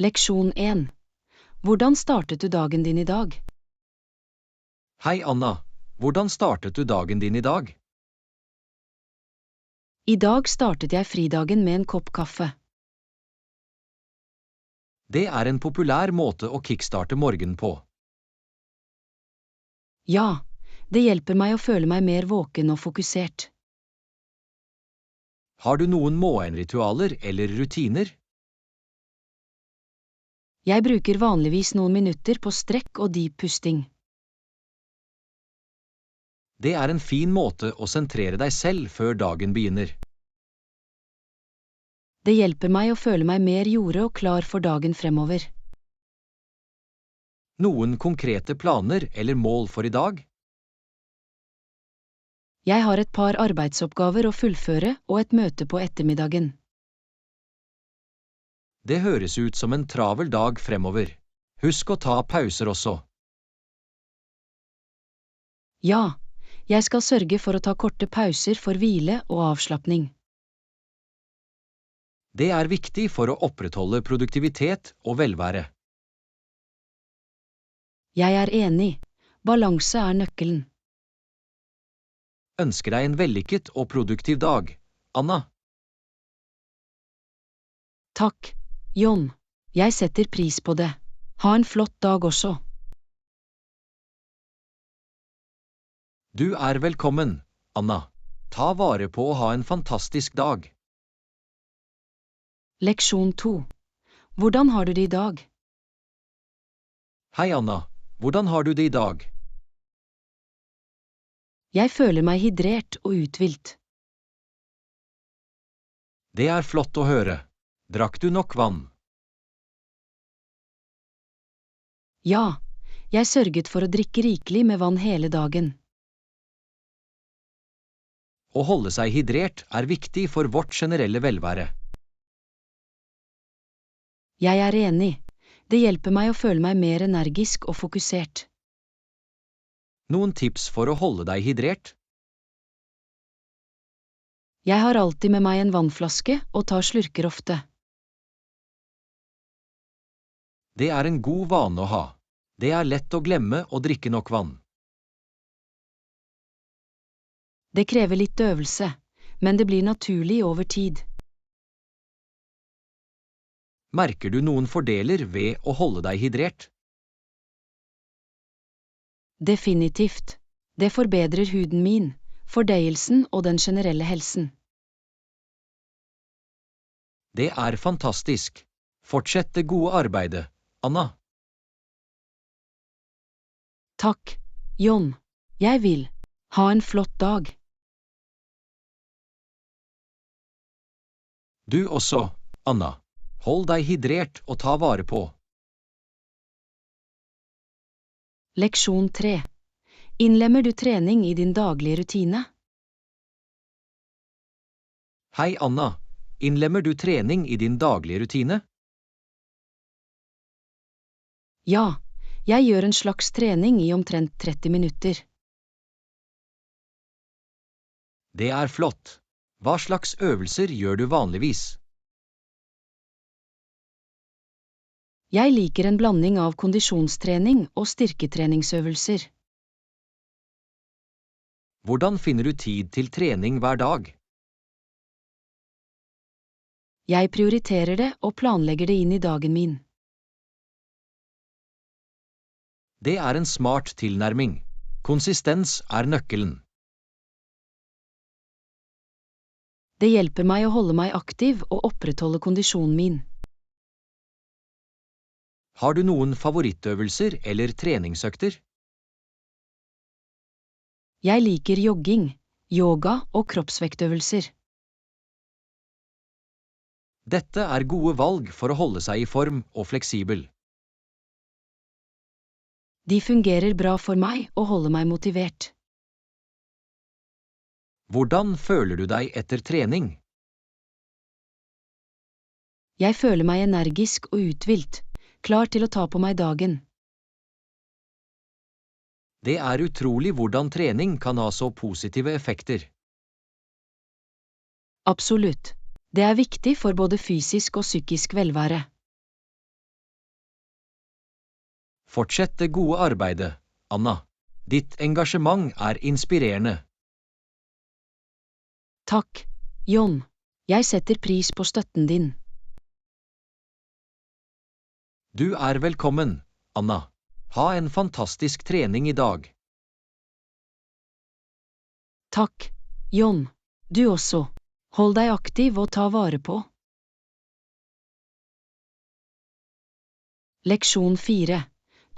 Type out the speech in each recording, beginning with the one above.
Leksjon 1. Hvordan startet du dagen din i dag? Hei Anna, hvordan startet du dagen din i dag? I dag startet jeg fridagen med en kopp kaffe. Det er en populær måte å kickstarte morgenen på. Ja, det hjelper meg å føle meg mer våken og fokusert. Har du noen morgenritualer eller rutiner? Jeg bruker vanligvis noen minutter på strekk og dyp pusting. Det er en fin måte å sentrere deg selv før dagen begynner. Det hjelper meg å føle meg mer jorde og klar for dagen fremover. Noen konkrete planer eller mål for i dag? Jeg har et par arbeidsoppgaver å fullføre og et møte på ettermiddagen. Det høres ut som en travel dag fremover. Husk å ta pauser også. Ja, jeg skal sørge for å ta korte pauser for hvile og avslapning. Det er viktig for å opprettholde produktivitet og velvære. Jeg er enig. Balanse er nøkkelen. Ønsker deg en vellykket og produktiv dag, Anna. Takk, John. Jeg setter pris på det. Ha en flott dag også. Du er velkommen, Anna. Ta vare på å ha en fantastisk dag. Leksjon 2. Hvordan har du det i dag? Hei Anna, hvordan har du det i dag? Jeg føler meg hydrert og uthvilt. Det er flott å høre. Drakk du nok vann? Ja, jeg sørget for å drikke rikelig med vann hele dagen. Å holde seg hydrert er viktig for vårt generelle velvære. Jeg er enig. Det hjelper meg å føle meg mer energisk og fokusert. Noen tips for å holde deg hydrert? Jeg har alltid med meg en vannflaske og tar slurker ofte. Det er en god vane å ha. Det er lett å glemme å drikke nok vann. Det krever litt øvelse, men det blir naturlig over tid. Merker du noen fordeler ved å holde deg hydrert? Definitivt. Det forbedrer huden min, fordøyelsen og den generelle helsen. Det er fantastisk. Fortsett det gode arbeidet, Anna. Takk, John. Jeg vil. Ha en flott dag. Du også, Anna. Hold deg hydrert og ta vare på. Leksjon 3. Innlemmer du trening i din daglige rutine? Hei Anna, innlemmer du trening i din daglige rutine? Ja, jeg gjør en slags trening i omtrent 30 minutter. Det er flott. Hva slags øvelser gjør du vanligvis? Jeg liker en blanding av kondisjonstrening og styrketreningsøvelser. Hvordan finner du tid til trening hver dag? Jeg prioriterer det og planlegger det inn i dagen min. Det er en smart tilnærming. Konsistens er nøkkelen. Det hjelper meg å holde meg aktiv og opprettholde kondisjonen min. Har du noen favorittøvelser eller treningsøkter? Jeg liker jogging, yoga og kroppsvektøvelser. Dette er gode valg for å holde seg i form og fleksibel. De fungerer bra for meg og holder meg motivert. Hvordan føler du deg etter trening? Jeg føler meg energisk og uthvilt, klar til å ta på meg dagen. Det er utrolig hvordan trening kan ha så positive effekter. Absolutt. Det er viktig for både fysisk og psykisk velvære. Fortsett det gode arbeidet, Anna. Ditt engasjement er inspirerende. Takk, John. Jeg setter pris på støtten din. Du er velkommen, Anna. Ha en fantastisk trening i dag. Takk, John. Du også. Hold deg aktiv og ta vare på. Leksjon 4.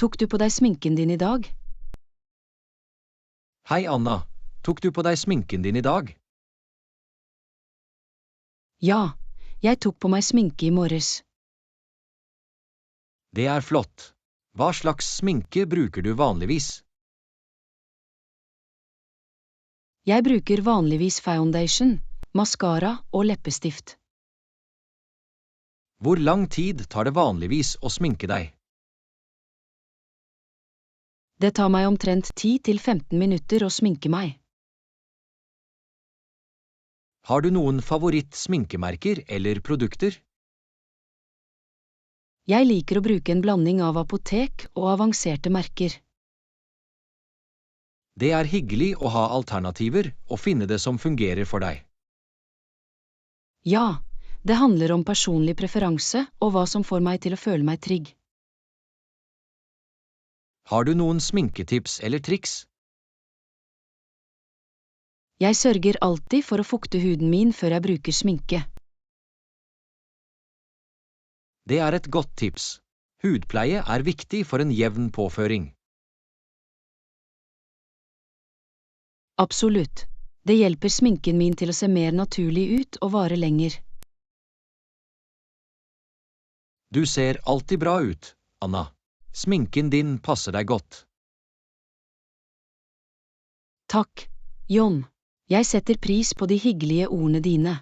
Tok du på deg sminken din i dag? Hei, Anna. Tok du på deg sminken din i dag? Ja, jeg tok på meg sminke i morges. Det er flott. Hva slags sminke bruker du vanligvis? Jeg bruker vanligvis foundation, maskara og leppestift. Hvor lang tid tar det vanligvis å sminke deg? Det tar meg omtrent 10–15 minutter å sminke meg. Har du noen favoritt-sminkemerker eller produkter? Jeg liker å bruke en blanding av apotek og avanserte merker. Det er hyggelig å ha alternativer og finne det som fungerer for deg. Ja, det handler om personlig preferanse og hva som får meg til å føle meg trygg. Har du noen sminketips eller triks? Jeg sørger alltid for å fukte huden min før jeg bruker sminke. Det er et godt tips. Hudpleie er viktig for en jevn påføring. Absolutt. Det hjelper sminken min til å se mer naturlig ut og vare lenger. Du ser alltid bra ut, Anna. Sminken din passer deg godt. Takk, John. Jeg setter pris på de hyggelige ordene dine.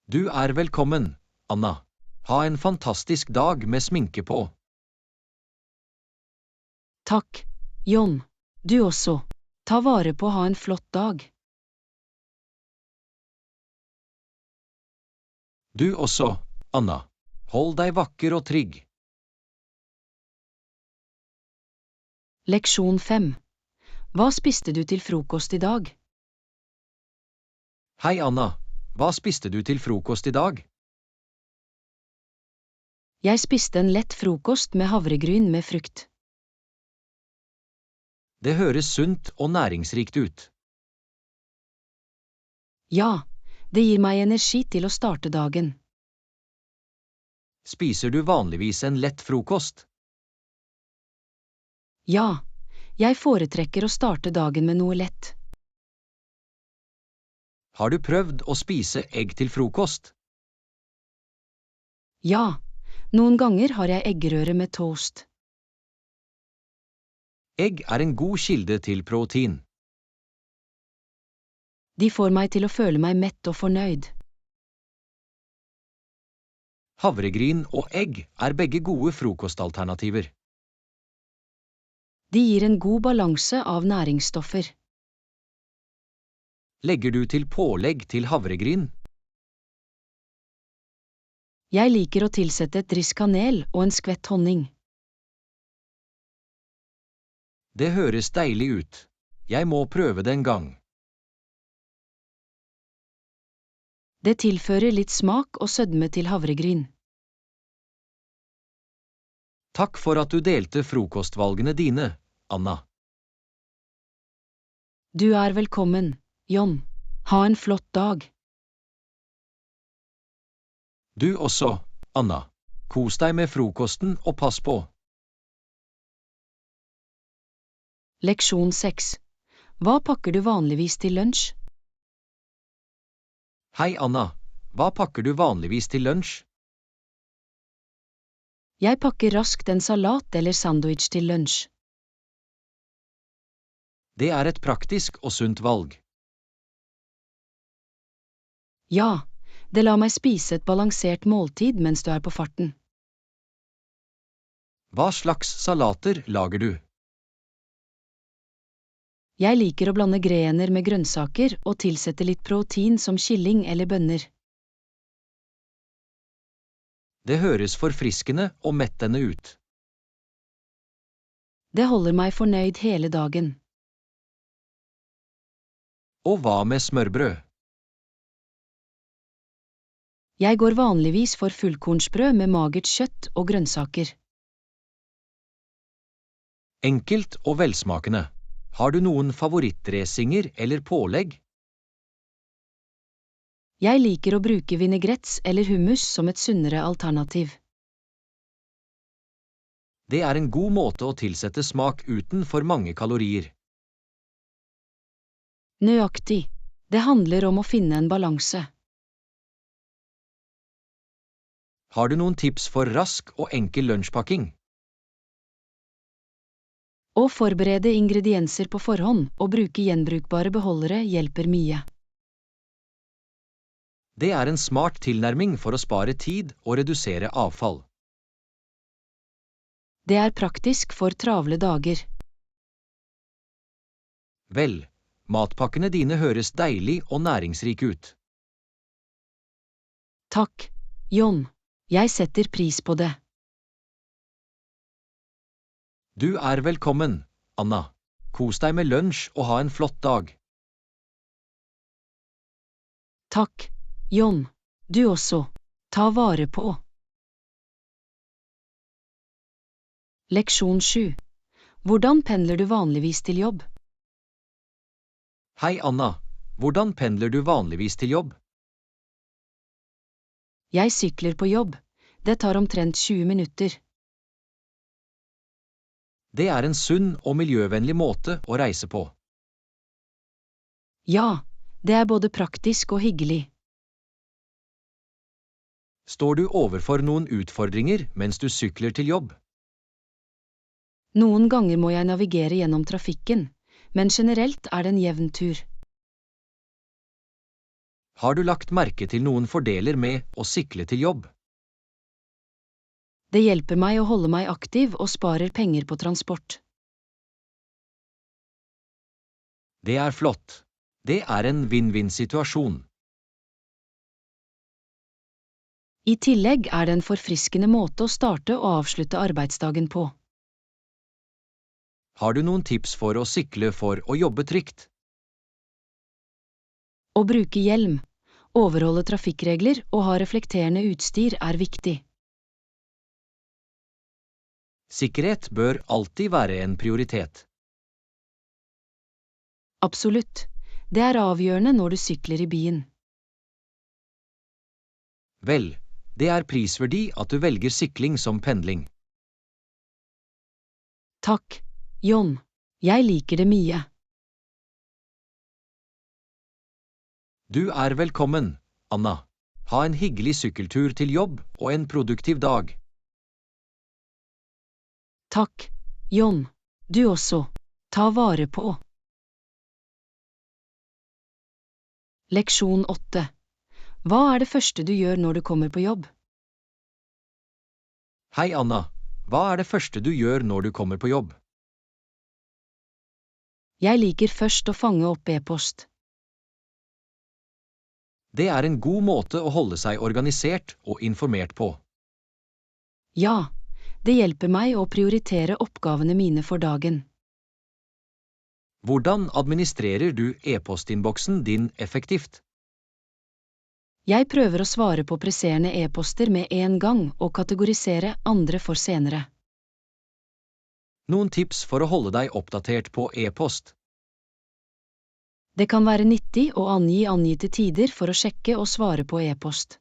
Du er velkommen, Anna. Ha en fantastisk dag med sminke på. Takk, John. Du også. Ta vare på å ha en flott dag. Du også, Anna. Hold deg vakker og trygg. Leksjon 5. Hva spiste du til frokost i dag? Hei, Anna. Hva spiste du til frokost i dag? Jeg spiste en lett frokost med havregryn med frukt. Det høres sunt og næringsrikt ut. Ja, det gir meg energi til å starte dagen. Spiser du vanligvis en lett frokost? Ja, jeg foretrekker å starte dagen med noe lett. Har du prøvd å spise egg til frokost? Ja, noen ganger har jeg eggerøre med toast. Egg er en god kilde til protein. De får meg til å føle meg mett og fornøyd. Havregryn og egg er begge gode frokostalternativer. De gir en god balanse av næringsstoffer. Legger du til pålegg til havregryn? Jeg liker å tilsette et dryss kanel og en skvett honning. Det høres deilig ut. Jeg må prøve det en gang. Det tilfører litt smak og sødme til havregryn. Takk for at du delte frokostvalgene dine, Anna. Du er velkommen, John. Ha en flott dag. Du også, Anna. Kos deg med frokosten og pass på. Leksjon 6. Hva pakker du vanligvis til lunsj? Hei, Anna. Hva pakker du vanligvis til lunsj? Jeg pakker raskt en salat eller sandwich til lunsj. Det er et praktisk og sunt valg. Ja, det lar meg spise et balansert måltid mens du er på farten. Hva slags salater lager du? Jeg liker å blande grener med grønnsaker og tilsette litt protein som kylling eller bønner. Det høres forfriskende og mettende ut. Det holder meg fornøyd hele dagen. Og hva med smørbrød? Jeg går vanligvis for fullkornsbrød med magert kjøtt og grønnsaker. Enkelt og velsmakende. Har du noen favorittdressinger eller pålegg? Jeg liker å bruke vinegretts eller hummus som et sunnere alternativ. Det er en god måte å tilsette smak uten for mange kalorier. Nøyaktig. Det handler om å finne en balanse. Har du noen tips for rask og enkel lunsjpakking? Å forberede ingredienser på forhånd og bruke gjenbrukbare beholdere hjelper mye. Det er en smart tilnærming for å spare tid og redusere avfall. Det er praktisk for travle dager. Vel, matpakkene dine høres deilig og næringsrik ut. Takk, John. Jeg setter pris på det. Du er velkommen, Anna. Kos deg med lunsj og ha en flott dag. Takk, John. Du også. Ta vare på. Leksjon 7. Hvordan pendler du vanligvis til jobb? Hei, Anna. Hvordan pendler du vanligvis til jobb? Jeg sykler på jobb. Det tar omtrent 20 minutter. Det er en sunn og miljøvennlig måte å reise på. Ja, det er både praktisk og hyggelig. Står du overfor noen utfordringer mens du sykler til jobb? Noen ganger må jeg navigere gjennom trafikken, men generelt er det en jevn tur. Har du lagt merke til noen fordeler med å sykle til jobb? Det hjelper meg å holde meg aktiv og sparer penger på transport. Det er flott. Det er en vinn-vinn-situasjon. I tillegg er det en forfriskende måte å starte og avslutte arbeidsdagen på. Har du noen tips for å sykle for å jobbe trygt? Å bruke hjelm, overholde trafikkregler og ha reflekterende utstyr er viktig. Sikkerhet bør alltid være en prioritet. Absolutt. Det er avgjørende når du sykler i byen. Vel, det er prisverdig at du velger sykling som pendling. Takk, John. Jeg liker det mye. Du er velkommen, Anna. Ha en hyggelig sykkeltur til jobb og en produktiv dag. Takk, John. Du også. Ta vare på. Leksjon 8. Hva er det første du gjør når du kommer på jobb? Hei, Anna. Hva er det første du gjør når du kommer på jobb? Jeg liker først å fange opp e-post. Det er en god måte å holde seg organisert og informert på. Ja, det hjelper meg å prioritere oppgavene mine for dagen. Hvordan administrerer du e-postinnboksen din effektivt? Jeg prøver å svare på presserende e-poster med en gang og kategorisere andre for senere. Noen tips for å holde deg oppdatert på e-post? Det kan være nyttig å angi angitte tider for å sjekke og svare på e-post.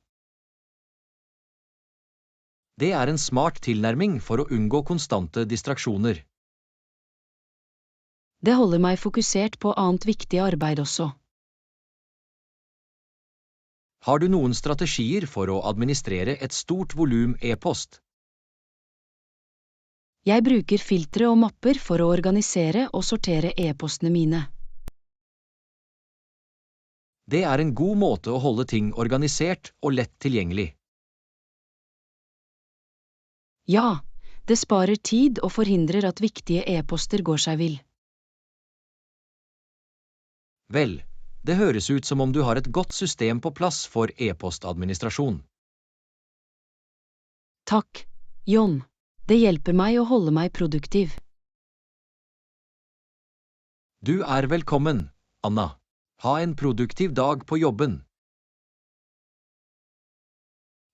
Det er en smart tilnærming for å unngå konstante distraksjoner. Det holder meg fokusert på annet viktig arbeid også. Har du noen strategier for å administrere et stort volum e-post? Jeg bruker filtre og mapper for å organisere og sortere e-postene mine. Det er en god måte å holde ting organisert og lett tilgjengelig. Ja, det sparer tid og forhindrer at viktige e-poster går seg vill. Vel, det høres ut som om du har et godt system på plass for e-postadministrasjon. Takk, John. Det hjelper meg å holde meg produktiv. Du er velkommen, Anna. Ha en produktiv dag på jobben.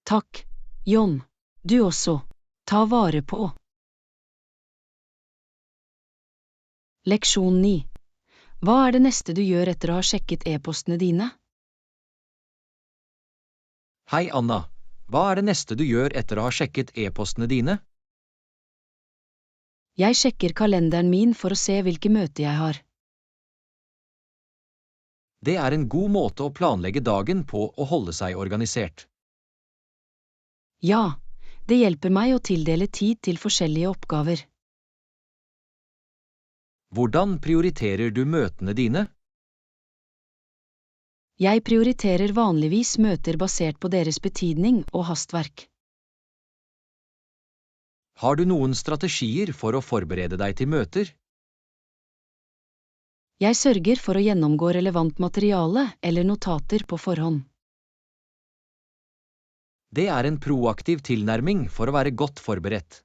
Takk, John. Du også. Ta vare på. Leksjon 9. Hva er det neste du gjør etter å ha sjekket e-postene dine? Hei, Anna. Hva er det neste du gjør etter å ha sjekket e-postene dine? Jeg sjekker kalenderen min for å se hvilke møter jeg har. Det er en god måte å planlegge dagen på og holde seg organisert. Ja, det hjelper meg å tildele tid til forskjellige oppgaver. Hvordan prioriterer du møtene dine? Jeg prioriterer vanligvis møter basert på deres betydning og hastverk. Har du noen strategier for å forberede deg til møter? Jeg sørger for å gjennomgå relevant materiale eller notater på forhånd. Det er en proaktiv tilnærming for å være godt forberedt.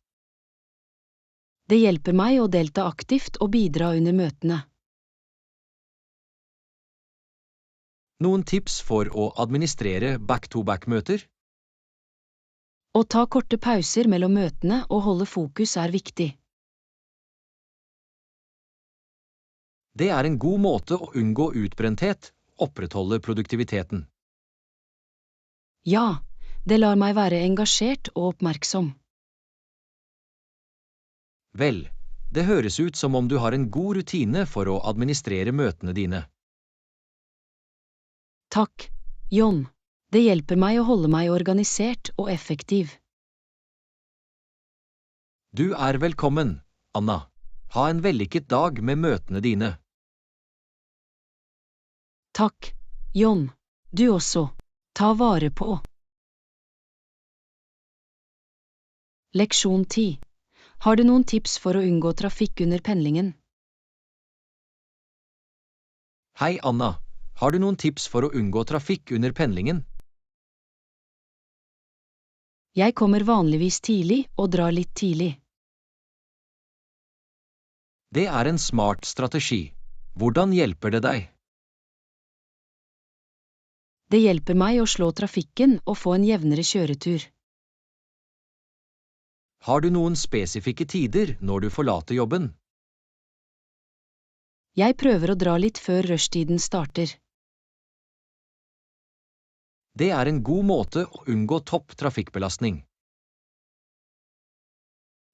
Det hjelper meg å delta aktivt og bidra under møtene. Noen tips for å administrere back-to-back-møter? Å ta korte pauser mellom møtene og holde fokus er viktig. Det er en god måte å unngå utbrenthet, opprettholde produktiviteten. Ja, det lar meg være engasjert og oppmerksom. Vel, det høres ut som om du har en god rutine for å administrere møtene dine. Takk, John. Det hjelper meg å holde meg organisert og effektiv. Du er velkommen, Anna. Ha en vellykket dag med møtene dine. Takk, John. Du også. Ta vare på. Leksjon 10. Har du noen tips for å unngå trafikk under pendlingen? Hei, Anna. Har du noen tips for å unngå trafikk under pendlingen? Jeg kommer vanligvis tidlig og drar litt tidlig. Det er en smart strategi. Hvordan hjelper det deg? Det hjelper meg å slå trafikken og få en jevnere kjøretur. Har du noen spesifikke tider når du forlater jobben? Jeg prøver å dra litt før rushtiden starter. Det er en god måte å unngå topp trafikkbelastning.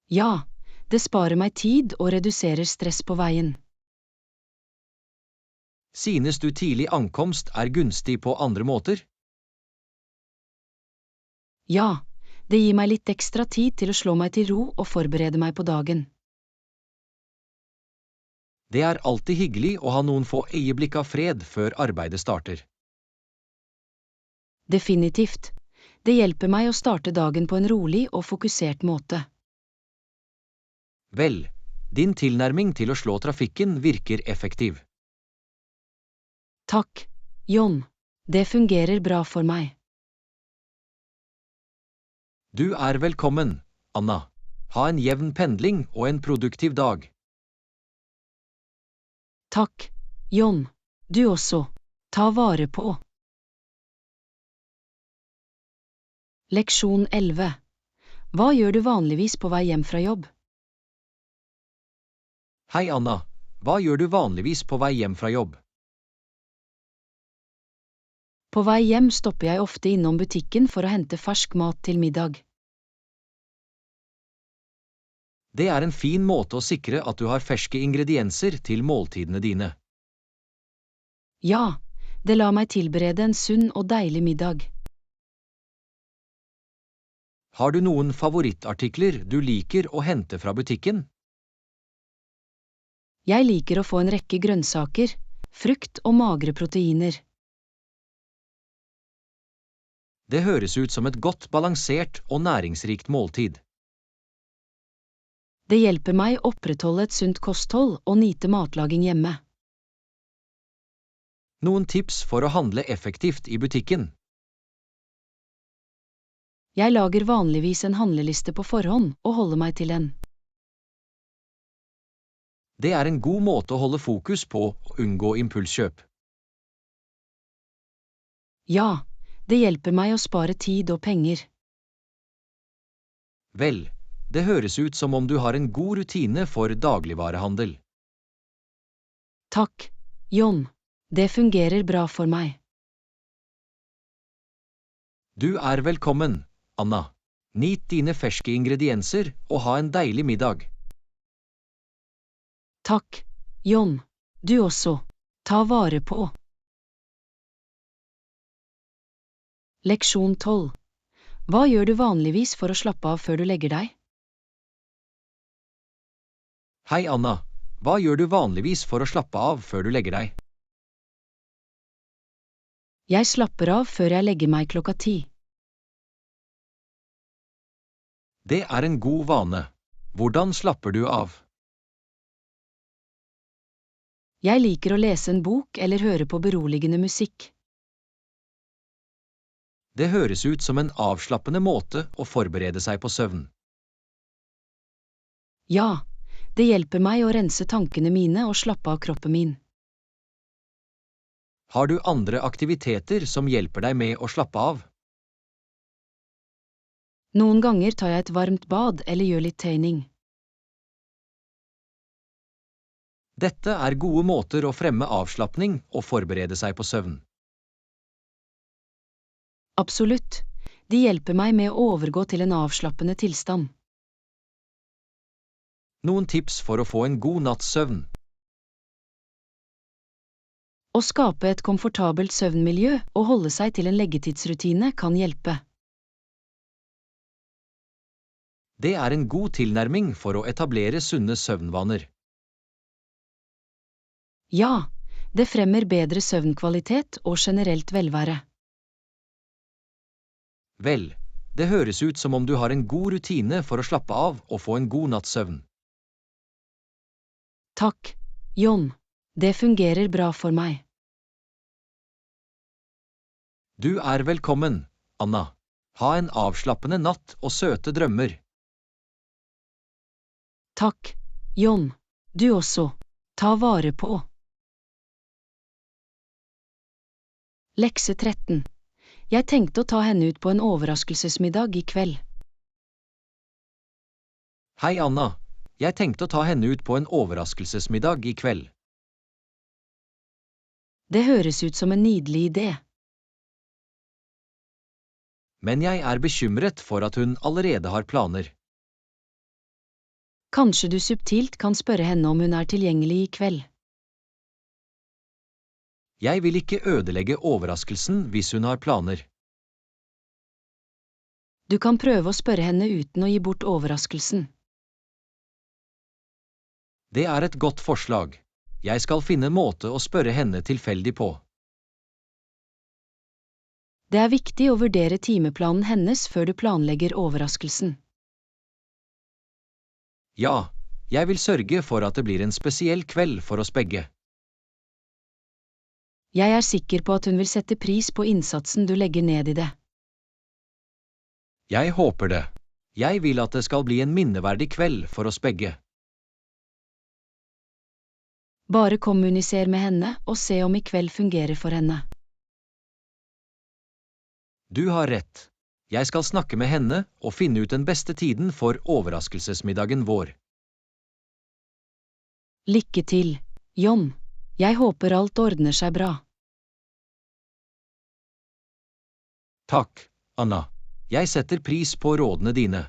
Ja, det sparer meg tid og reduserer stress på veien. Synes du tidlig ankomst er gunstig på andre måter? Ja, det gir meg litt ekstra tid til å slå meg til ro og forberede meg på dagen. Det er alltid hyggelig å ha noen få øyeblikk av fred før arbeidet starter. Definitivt. Det hjelper meg å starte dagen på en rolig og fokusert måte. Vel, din tilnærming til å slå trafikken virker effektiv. Takk, John. Det fungerer bra for meg. Du er velkommen, Anna. Ha en jevn pendling og en produktiv dag. Takk, John. Du også. Ta vare på. Leksjon 11. Hva gjør du vanligvis på vei hjem fra jobb? Hei, Anna. Hva gjør du vanligvis på vei hjem fra jobb? På vei hjem stopper jeg ofte innom butikken for å hente fersk mat til middag. Det er en fin måte å sikre at du har ferske ingredienser til måltidene dine. Ja, det lar meg tilberede en sunn og deilig middag. Har du noen favorittartikler du liker å hente fra butikken? Jeg liker å få en rekke grønnsaker, frukt og magre proteiner. Det høres ut som et godt balansert og næringsrikt måltid. Det hjelper meg å opprettholde et sunt kosthold og nyte matlaging hjemme. Noen tips for å handle effektivt i butikken? Jeg lager vanligvis en handleliste på forhånd og holder meg til den. Det er en god måte å holde fokus på og unngå impulskjøp. Ja, det hjelper meg å spare tid og penger. Vel, det høres ut som om du har en god rutine for dagligvarehandel. Takk, John. Det fungerer bra for meg. Du er velkommen, Anna. Nyt dine ferske ingredienser og ha en deilig middag. Takk, John. Du også. Ta vare på. Leksjon 12. Hva gjør du vanligvis for å slappe av før du legger deg? Hei, Anna. Hva gjør du vanligvis for å slappe av før du legger deg? Jeg slapper av før jeg legger meg 10:00. Det er en god vane. Hvordan slapper du av? Jeg liker å lese en bok eller høre på beroligende musikk. Det høres ut som en avslappende måte å forberede seg på søvn. Ja, det hjelper meg å rense tankene mine og slappe av kroppen min. Har du andre aktiviteter som hjelper deg med å slappe av? Noen ganger tar jeg et varmt bad eller gjør litt tegning. Dette er gode måter å fremme avslapping og forberede seg på søvn. Absolutt. De hjelper meg med å overgå til en avslappende tilstand. Noen tips for å få en god natts søvn. Å skape et komfortabelt søvnmiljø og holde seg til en leggetidsrutine kan hjelpe. Det er en god tilnærming for å etablere sunne søvnvaner. Ja, det fremmer bedre søvnkvalitet og generelt velvære. Vel, det høres ut som om du har en god rutine for å slappe av og få en god natts søvn. Takk, John. Det fungerer bra for meg. Du er velkommen, Anna. Ha en avslappende natt og søte drømmer. Takk, John. Du også. Ta vare på. Lekse 13. Jeg tenkte å ta henne ut på en overraskelsesmiddag i kveld. Hei, Anna. Jeg tenkte å ta henne ut på en overraskelsesmiddag i kveld. Det høres ut som en nydelig idé. Men jeg er bekymret for at hun allerede har planer. Kanskje du subtilt kan spørre henne om hun er tilgjengelig i kveld. Jeg vil ikke ødelegge overraskelsen hvis hun har planer. Du kan prøve å spørre henne uten å gi bort overraskelsen. Det er et godt forslag. Jeg skal finne en måte å spørre henne tilfeldig på. Det er viktig å vurdere timeplanen hennes før du planlegger overraskelsen. Ja, jeg vil sørge for at det blir en spesiell kveld for oss begge. Jeg er sikker på at hun vil sette pris på innsatsen du legger ned i det. Jeg håper det. Jeg vil at det skal bli en minneverdig kveld for oss begge. Bare kommuniser med henne og se om i kveld fungerer for henne. Du har rett. Jeg skal snakke med henne og finne ut den beste tiden for overraskelsesmiddagen vår. Lykke til, John. Jeg håper alt ordner seg bra. Takk, Anna. Jeg setter pris på rådene dine.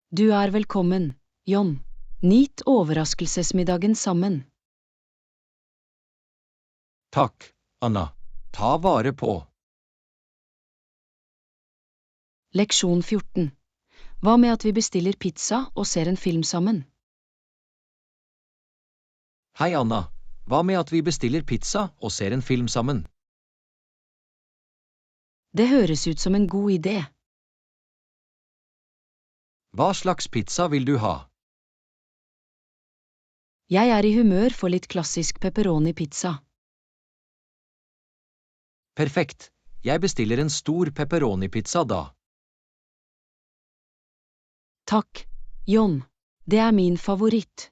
Du er velkommen, John. Nyt overraskelsesmiddagen sammen. Takk, Anna. Ta vare på. Leksjon 14. Hva med at vi bestiller pizza og ser en film sammen? Hei, Anna. Hva med at vi bestiller pizza og ser en film sammen? Det høres ut som en god idé. Hva slags pizza vil du ha? Jeg er i humør for litt klassisk pepperoni-pizza. Perfekt. Jeg bestiller en stor pepperoni-pizza da. Takk, John. Det er min favoritt.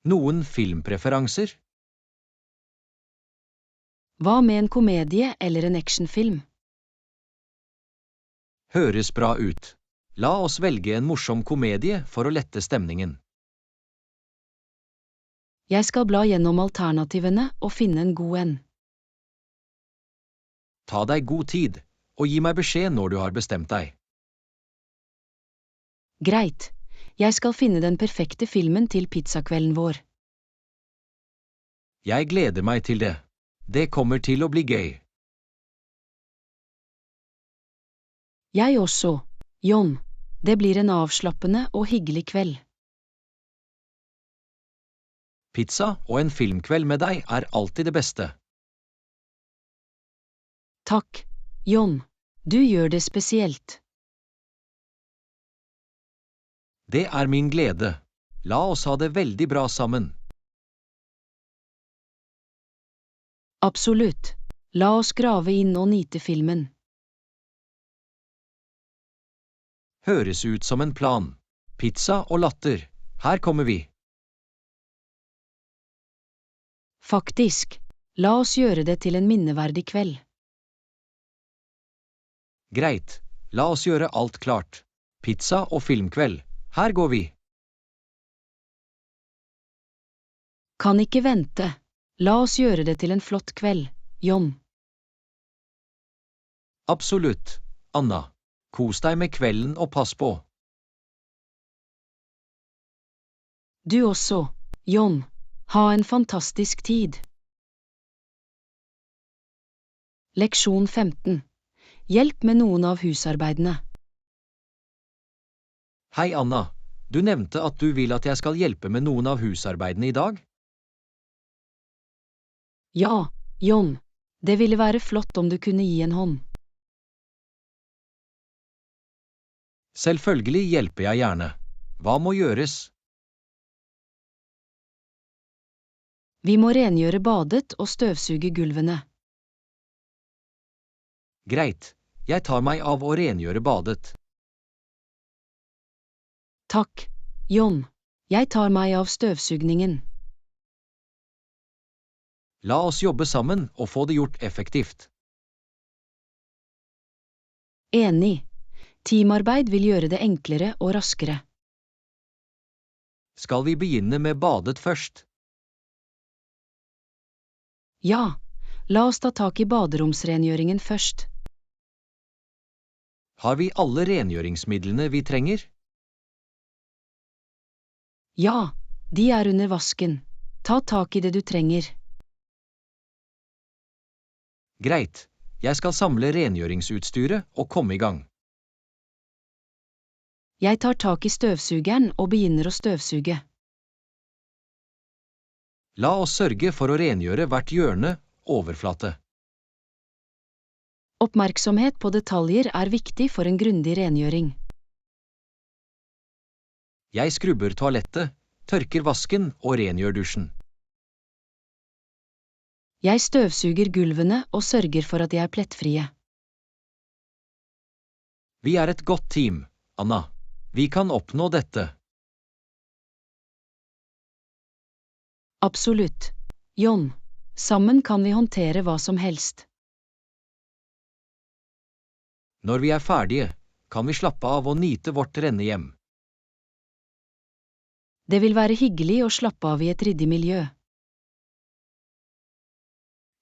Noen filmpreferanser? Hva med en komedie eller en actionfilm? Høres bra ut. La oss velge en morsom komedie for å lette stemningen. Jeg skal bla gjennom alternativene og finne en god en. Ta deg god tid, og gi meg beskjed når du har bestemt deg. Greit, jeg skal finne den perfekte filmen til pizzakvelden vår. Jeg gleder meg til det. Det kommer til å bli gøy. Jeg også, John. Det blir en avslappende og hyggelig kveld. Pizza og en filmkveld med deg er alltid det beste. Takk, John. Du gjør det spesielt. Det er min glede. La oss ha det veldig bra sammen. Absolutt. La oss grave inn og nyte filmen. Høres ut som en plan. Pizza og latter. Her kommer vi. Faktisk. La oss gjøre det til en minneverdig kveld. Greit. La oss gjøre alt klart. Pizza og filmkveld. Her går vi. Kan ikke vente. La oss gjøre det til en flott kveld, John. Absolutt, Anna. Kos deg med kvelden og pass på. Du også, John. Ha en fantastisk tid. Leksjon 15. Hjelp med noen av husarbeidene. Hei, Anna. Du nevnte at du vil at jeg skal hjelpe med noen av husarbeidene i dag? Ja, John. Det ville være flott om du kunne gi en hånd. Selvfølgelig hjelper jeg gjerne. Hva må gjøres? Vi må rengjøre badet og støvsuge gulvene. Greit. Jeg tar meg av å rengjøre badet. Takk, John. Jeg tar meg av støvsugningen. La oss jobbe sammen og få det gjort effektivt. Enig. Teamarbeid vil gjøre det enklere og raskere. Skal vi begynne med badet først? Ja, la oss ta tak i baderomsrengjøringen først. Har vi alle rengjøringsmidlene vi trenger? Ja, de er under vasken. Ta tak i det du trenger. Greit. Jeg skal samle rengjøringsutstyret og komme i gang. Jeg tar tak i støvsugeren og begynner å støvsuge. La oss sørge for å rengjøre hvert hjørne, overflate. Oppmerksomhet på detaljer er viktig for en grundig rengjøring. Jeg skrubber toalettet, tørker vasken og rengjør dusjen. Jeg støvsuger gulvene og sørger for at de er plettfrie. Vi er et godt team, Anna. Vi kan oppnå dette. Absolutt. John, sammen kan vi håndtere hva som helst. Når vi er ferdige, kan vi slappe av og nyte vårt rennehjem. Det vil være hyggelig å slappe av i et ryddig miljø.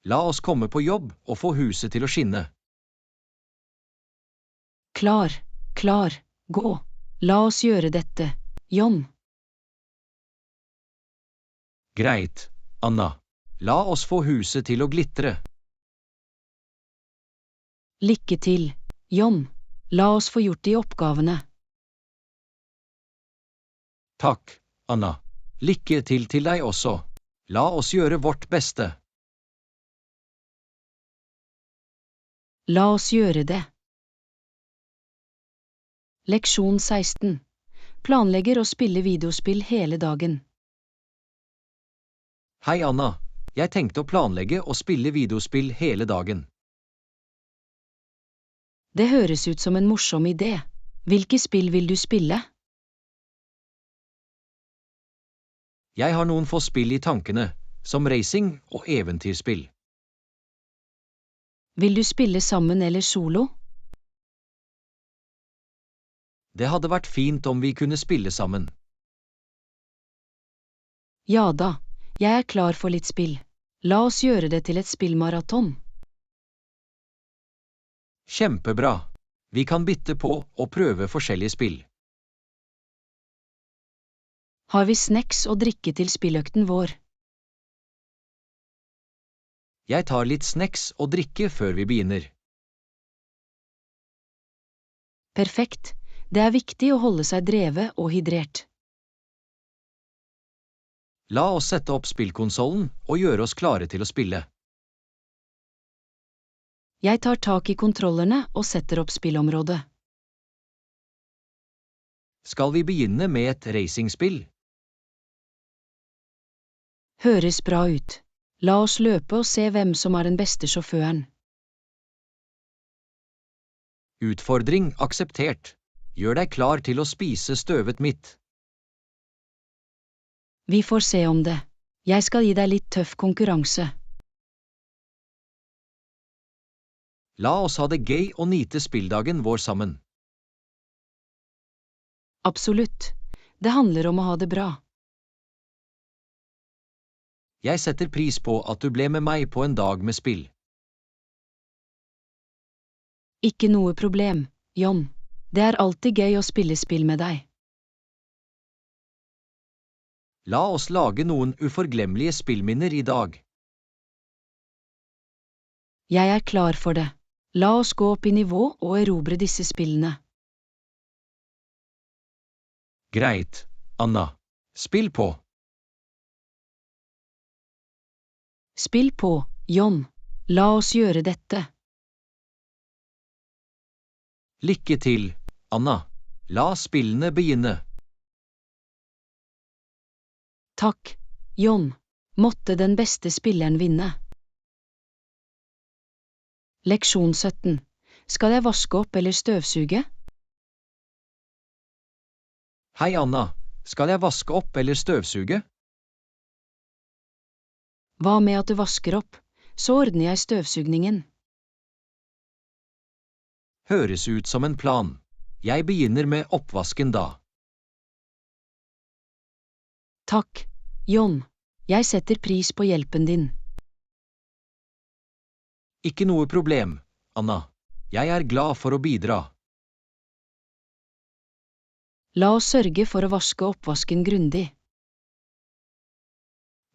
La oss komme på jobb og få huset til å skinne. Klar, gå. La oss gjøre dette, John. Greit, Anna. La oss få huset til å glitre. Lykke til, John. La oss få gjort de oppgavene. Takk, Anna. Lykke til deg også. La oss gjøre vårt beste. La oss gjøre det. Leksjon 16. Planlegger å spille videospill hele dagen. Hei, Anna. Jeg tenkte å planlegge og spille videospill hele dagen. Det høres ut som en morsom idé. Hvilke spill vil du spille? Jeg har noen få spill i tankene, som racing og eventyrspill. Vil du spille sammen eller solo? Det hadde vært fint om vi kunne spille sammen. Ja da, jeg er klar for litt spill. La oss gjøre det til et spillmaraton. Kjempebra. Vi kan bytte på og prøve forskjellige spill. Har vi snacks og drikke til spilløkten vår? Jeg tar litt snacks og drikke før vi begynner. Perfekt. Det er viktig å holde seg drevet og hydrert. La oss sette opp spillkonsollen og gjøre oss klare til å spille. Jeg tar tak i kontrollerne og setter opp spillområdet. Skal vi begynne med et racingspill? Høres bra ut. La oss løpe og se hvem som er den beste sjåføren. Utfordring akseptert. Gjør deg klar til å spise støvet mitt. Vi får se om det. Jeg skal gi deg litt tøff konkurranse. La oss ha det gøy og nyte spilldagen vår sammen. Absolutt. Det handler om å ha det bra. Jeg setter pris på at du ble med meg på en dag med spill. Ikke noe problem, John. Det er alltid gøy å spille spill med deg. La oss lage noen uforglemmelige spillminner i dag. Jeg er klar for det. La oss gå opp i nivå og erobre disse spillene. Greit, Anna. Spill på. Spill på, John. La oss gjøre dette. Lykke til, Anna. La spillene begynne. Takk, John. Måtte den beste spilleren vinne. Leksjon 17. Skal jeg vaske opp eller støvsuge? Hei, Anna. Skal jeg vaske opp eller støvsuge? Hva med at du vasker opp, så ordner jeg støvsugningen. Høres ut som en plan. Jeg begynner med oppvasken da. Takk, John. Jeg setter pris på hjelpen din. Ikke noe problem, Anna. Jeg er glad for å bidra. La oss sørge for å vaske oppvasken grundig.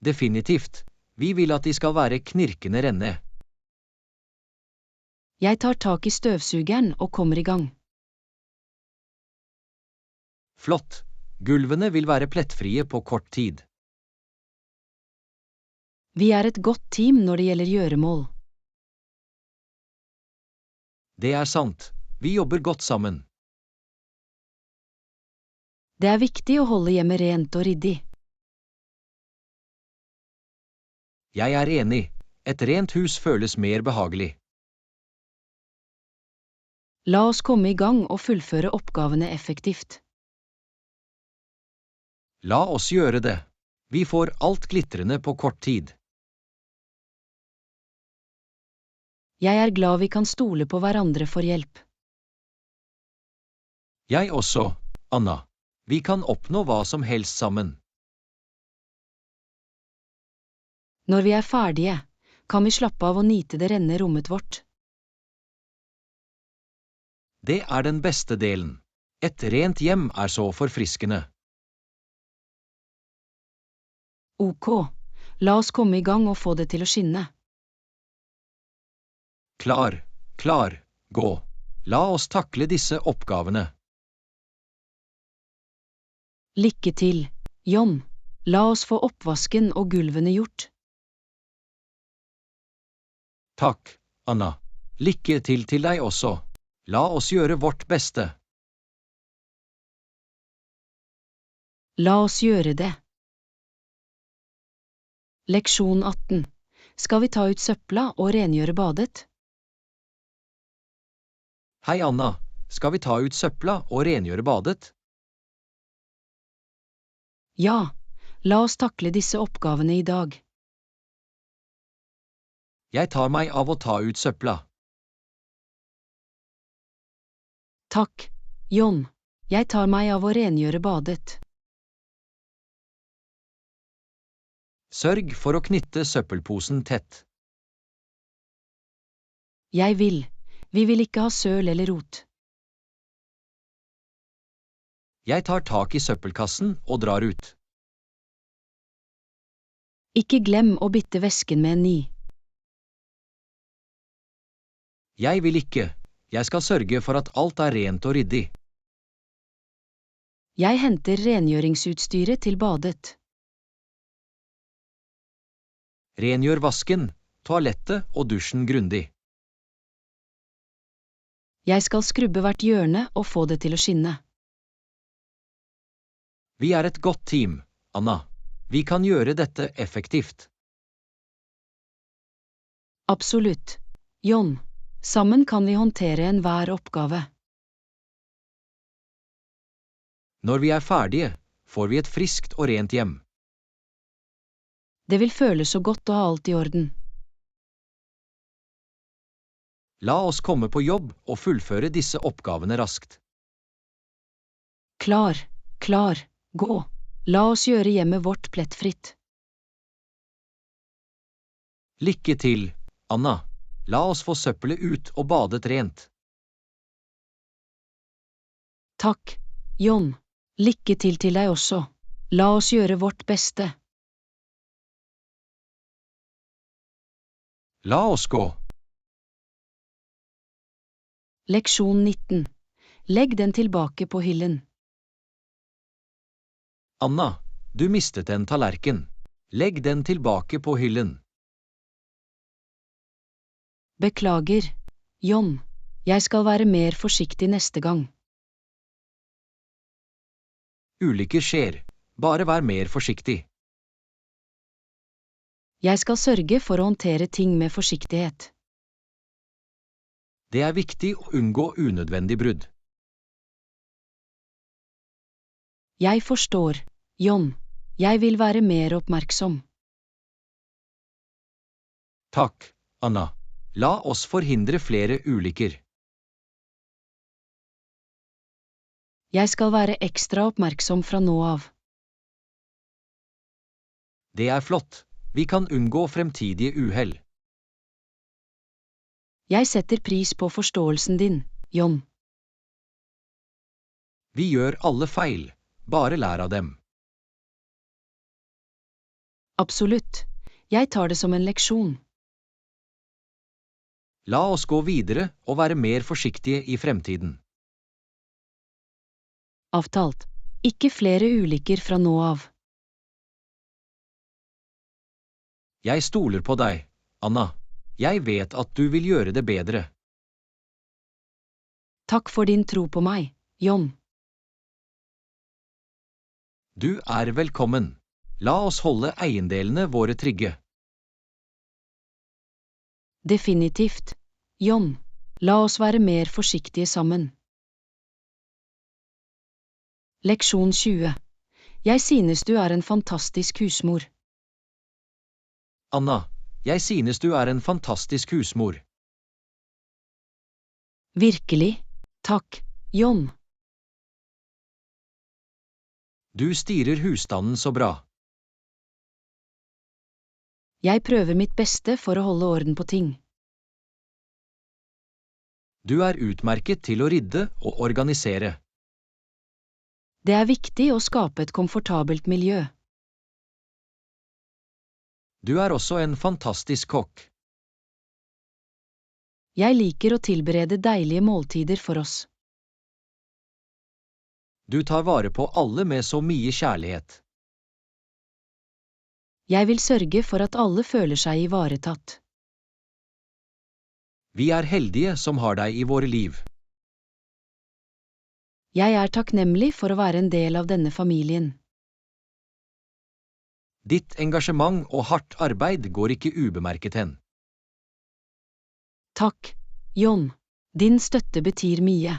Definitivt. Vi vil at de skal være knirkende renne. Jeg tar tak i støvsugeren og kommer i gang. Flott. Gulvene vil være plettfrie på kort tid. Vi er et godt team når det gjelder gjøremål. Det er sant. Vi jobber godt sammen. Det er viktig å holde hjemmet rent og ryddig. Jeg er enig. Et rent hus føles mer behagelig. La oss komme i gang og fullføre oppgavene effektivt. La oss gjøre det. Vi får alt glitrende på kort tid. Jeg er glad vi kan stole på hverandre for hjelp. Jeg også, Anna. Vi kan oppnå hva som helst sammen. Når vi er ferdige, kan vi slappe av og nyte det rene rommet vårt. Det er den beste delen. Et rent hjem er så forfriskende. Ok, la oss komme i gang og få det til å skinne. Klar, gå. La oss takle disse oppgavene. Lykke til, John. La oss få oppvasken og gulvene gjort. Takk, Anna. Lykke til deg også. La oss gjøre vårt beste. La oss gjøre det. Leksjon 18. Skal vi ta ut søpla og rengjøre badet? Hei, Anna. Skal vi ta ut søpla og rengjøre badet? Ja, la oss takle disse oppgavene i dag. Jeg tar meg av å ta ut søpla. Takk, John. Jeg tar meg av å rengjøre badet. Sørg for å knytte søppelposen tett. Jeg vil. Vi vil ikke ha søl eller rot. Jeg tar tak i søppelkassen og drar ut. Ikke glem å bytte vesken med en ny. Jeg vil ikke. Jeg skal sørge for at alt er rent og ryddig. Jeg henter rengjøringsutstyret til badet. Rengjør vasken, toalettet og dusjen grundig. Jeg skal skrubbe hvert hjørne og få det til å skinne. Vi er et godt team, Anna. Vi kan gjøre dette effektivt. Absolutt, John. Sammen kan vi håndtere enhver oppgave. Når vi er ferdige, får vi et friskt og rent hjem. Det vil føles så godt å ha alt i orden. La oss komme på jobb og fullføre disse oppgavene raskt. Klar, gå. La oss gjøre hjemmet vårt plettfritt. Lykke til, Anna. La oss få søppelet ut og badet rent. Takk, John. Lykke til deg også. La oss gjøre vårt beste. La oss gå. Leksjon 19. Legg den tilbake på hyllen. Anna, du mistet en tallerken. Legg den tilbake på hyllen. Beklager, John. Jeg skal være mer forsiktig neste gang. Ulykker skjer. Bare vær mer forsiktig. Jeg skal sørge for å håndtere ting med forsiktighet. Det er viktig å unngå unødvendig brudd. Jeg forstår, John. Jeg vil være mer oppmerksom. Takk, Anna. La oss forhindre flere ulykker. Jeg skal være ekstra oppmerksom fra nå av. Det er flott. Vi kan unngå fremtidige uhell. Jeg setter pris på forståelsen din, John. Vi gjør alle feil. Bare lær av dem. Absolutt. Jeg tar det som en leksjon. La oss gå videre og være mer forsiktige i fremtiden. Avtalt. Ikke flere ulykker fra nå av. Jeg stoler på deg, Anna. Jeg vet at du vil gjøre det bedre. Takk for din tro på meg, John. Du er velkommen. La oss holde eiendelene våre trygge. Definitivt, John. La oss være mer forsiktige sammen. Leksjon 20. Jeg synes du er en fantastisk husmor. Anna, jeg synes du er en fantastisk husmor. Virkelig, takk, John. Du styrer husstanden så bra. Jeg prøver mitt beste for å holde orden på ting. Du er utmerket til å rydde og organisere. Det er viktig å skape et komfortabelt miljø. Du er også en fantastisk kokk. Jeg liker å tilberede deilige måltider for oss. Du tar vare på alle med så mye kjærlighet. Jeg vil sørge for at alle føler seg ivaretatt. Vi er heldige som har deg i våre liv. Jeg er takknemlig for å være en del av denne familien. Ditt engasjement og hardt arbeid går ikke ubemerket hen. Takk, John. Din støtte betyr mye.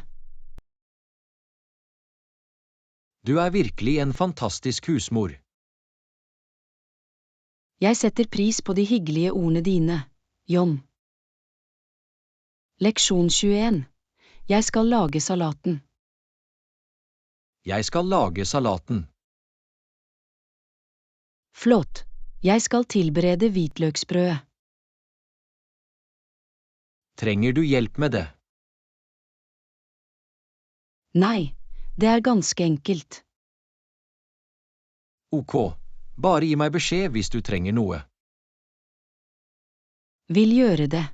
Du er virkelig en fantastisk husmor. Jeg setter pris på de hyggelige ordene dine, John. Leksjon 21. Jeg skal lage salaten. Jeg skal lage salaten. Flott. Jeg skal tilberede hvitløksbrødet. Trenger du hjelp med det? Nei, det er ganske enkelt. Ok, bare gi meg beskjed hvis du trenger noe. Vil gjøre det.